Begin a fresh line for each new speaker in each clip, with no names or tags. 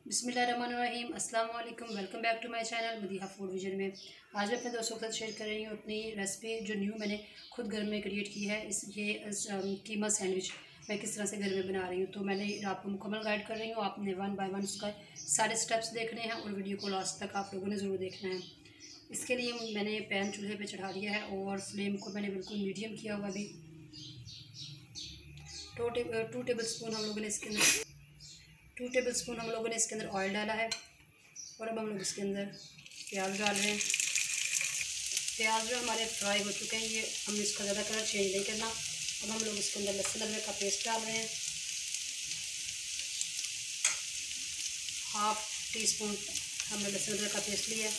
बिस्मिल्लाहिर्रहमानिर्रहीम अस्सलाम वालेकुम। Welcome back to my channel Madiha Food Vision में। आज मैं अपने दोस्तों के साथ शेयर कर रही हूँ अपनी रेसिपी जो न्यू मैंने खुद घर में क्रिएट की है। कीमा सैंडविच मैं किस तरह से घर में बना रही हूँ, तो मैंने आपको मुकम्मल गाइड कर रही हूँ। आपने 1 बाय 1 उसका सारे स्टेप्स देखने हैं और वीडियो को लास्ट तक आप लोगों ने ज़रूर देखना है। इसके लिए मैंने पैन चूल्हे पर चढ़ा दिया है और फ्लेम को मैंने बिल्कुल मीडियम किया हुआ। अभी 2 टेबल स्पून हम लोगों ने इसके अंदर 2 टेबल स्पून हम लोगों ने इसके अंदर ऑयल डाला है। और अब हम लोग इसके अंदर प्याज डाल रहे हैं। प्याज जो हमारे फ्राई हो चुके हैं, ये हमने इसका ज़्यादा कलर चेंज नहीं करना। अब हम लोग इसके अंदर लहसुन अदरक का पेस्ट डाल रहे हैं। 1/2 टीस्पून हमने लहसुन अदरक का पेस्ट लिया है।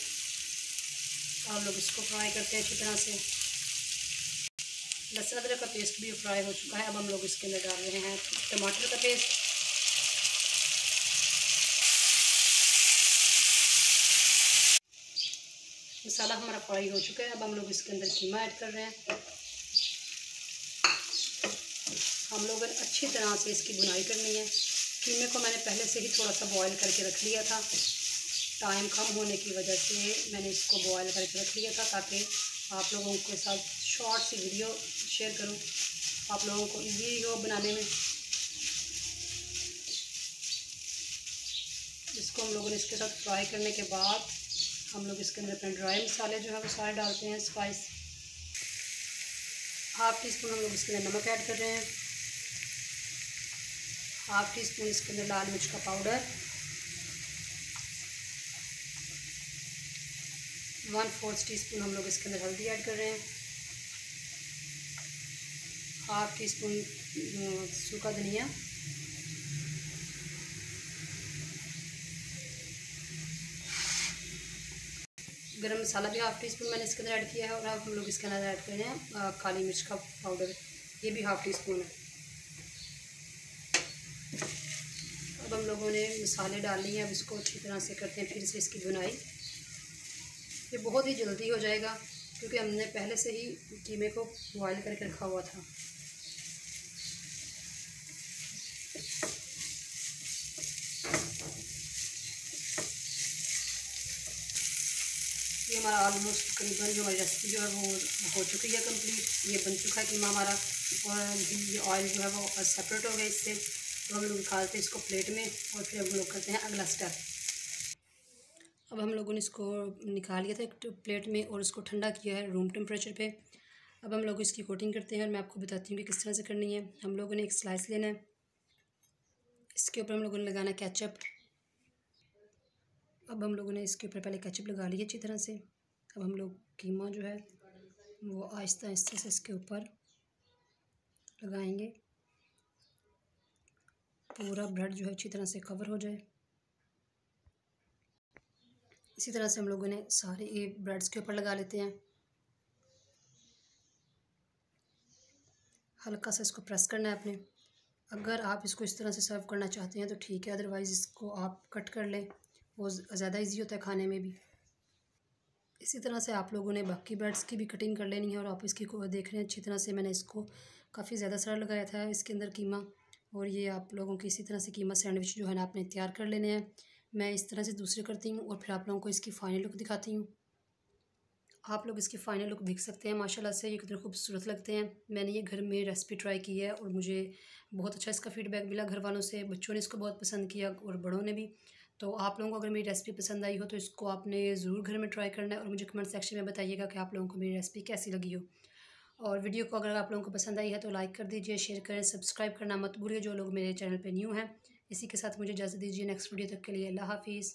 हम लोग इसको फ्राई करते हैं अच्छी तरह से। लहसुन अदरक का पेस्ट भी फ्राई हो चुका है। अब हम लोग इसके अंदर डाल रहे हैं टमाटर का पेस्ट। मसाला हमारा फ्राई हो चुका है। अब हम लोग इसके अंदर कीमा ऐड कर रहे हैं। हम लोग अच्छी तरह से इसकी बुनाई करनी है। कीमे को मैंने पहले से ही थोड़ा सा बॉयल करके रख लिया था। टाइम कम होने की वजह से मैंने इसको बॉयल करके रख लिया था, ताकि आप लोगों के साथ शॉर्ट सी वीडियो शेयर करूं, आप लोगों को ईजी हो बनाने में। इसको हम लोगों ने इसके साथ फ्राई करने के बाद हम लोग इसके अंदर अपने ड्राई मसाले जो है वो सारे डालते हैं। स्पाइस 1/2 टीस्पून हम लोग इसके अंदर नमक ऐड कर रहे हैं। 1/2 टीस्पून इसके अंदर लाल मिर्च का पाउडर। 1/4 टीस्पून हम लोग इसके अंदर हल्दी ऐड कर रहे हैं। 1/2 टीस्पून सूखा धनिया। गरम मसाला भी 1/2 टीस्पून मैंने इसके अंदर ऐड किया है। और अब हम लोग इसके अंदर ऐड कर रहे हैं काली मिर्च का पाउडर, ये भी 1/2 टीस्पून है। अब हम लोगों ने मसाले डाल लिए हैं। अब इसको अच्छी तरह से करते हैं फिर से इसकी बुनाई। ये बहुत ही जल्दी हो जाएगा क्योंकि हमने पहले से ही कीमे को बॉयल करके रखा हुआ था। ये हमारा ऑलमोस्ट करीबन जो हमारी रेसिपी जो है वो हो चुकी है कंप्लीट। ये बन चुका है कीमा हमारा। और ये ऑयल जो है वो सेपरेट हो गया इससे। तो हम लोग निकालते हैं इसको प्लेट में और फिर हम लोग करते हैं अगला स्टेप। अब हम लोगों ने इसको निकाल लिया था एक प्लेट में और इसको ठंडा किया है रूम टेम्परेचर पे। अब हम लोग इसकी कोटिंग करते हैं और मैं आपको बताती हूँ कि किस तरह से करनी है। हम लोगों ने एक स्लाइस लेना है, इसके ऊपर हम लोगों ने लगाना है केचप। अब हम लोगों ने इसके ऊपर पहले केचप लगा लिया अच्छी तरह से। अब हम लोग कीमा जो है वो आहिस्ता आहिस्ता से इसके ऊपर लगाएंगे। पूरा ब्रेड जो है अच्छी तरह से कवर हो जाए। इसी तरह से हम लोगों ने सारे ये ब्रेड्स के ऊपर लगा लेते हैं। हल्का सा इसको प्रेस करना है आपने। अगर आप इसको इस तरह से सर्व करना चाहते हैं तो ठीक है, अदरवाइज़ इसको आप कट कर लें, वो ज़्यादा इजी होता है खाने में भी। इसी तरह से आप लोगों ने बाकी ब्रेड्स की भी कटिंग कर लेनी है। और आप इसकी को देख रहे हैं अच्छी तरह से मैंने इसको काफ़ी ज़्यादा सारा लगाया था इसके अंदर कीमा। और ये आप लोगों की इसी तरह से कीमा सैंडविच जो है ना आपने तैयार कर लेने हैं। मैं इस तरह से दूसरे करती हूँ और फिर आप लोगों को इसकी फ़ाइनल लुक दिखाती हूँ। आप लोग इसकी फ़ाइनल लुक देख सकते हैं माशाल्लाह से ये कितने खूबसूरत लगते हैं। मैंने ये घर में रेसिपी ट्राई की है और मुझे बहुत अच्छा इसका फ़ीडबैक मिला घर वालों से। बच्चों ने इसको बहुत पसंद किया और बड़ों ने भी। तो आप लोगों को अगर मेरी रेसिपी पसंद आई हो तो इसको आपने ज़रूर घर में ट्राई करना है और मुझे कमेंट सेक्शन में बताइएगा कि आप लोगों को मेरी रेसिपी कैसी लगी हो। और वीडियो को अगर आप लोगों को पसंद आई है तो लाइक कर दीजिए, शेयर करें, सब्सक्राइब करना मत भूलिए जो लोग मेरे चैनल पर न्यू हैं। इसी के साथ मुझे इजाज़त दीजिए। नेक्स्ट वीडियो तक के लिए अल्लाह हाफिज़।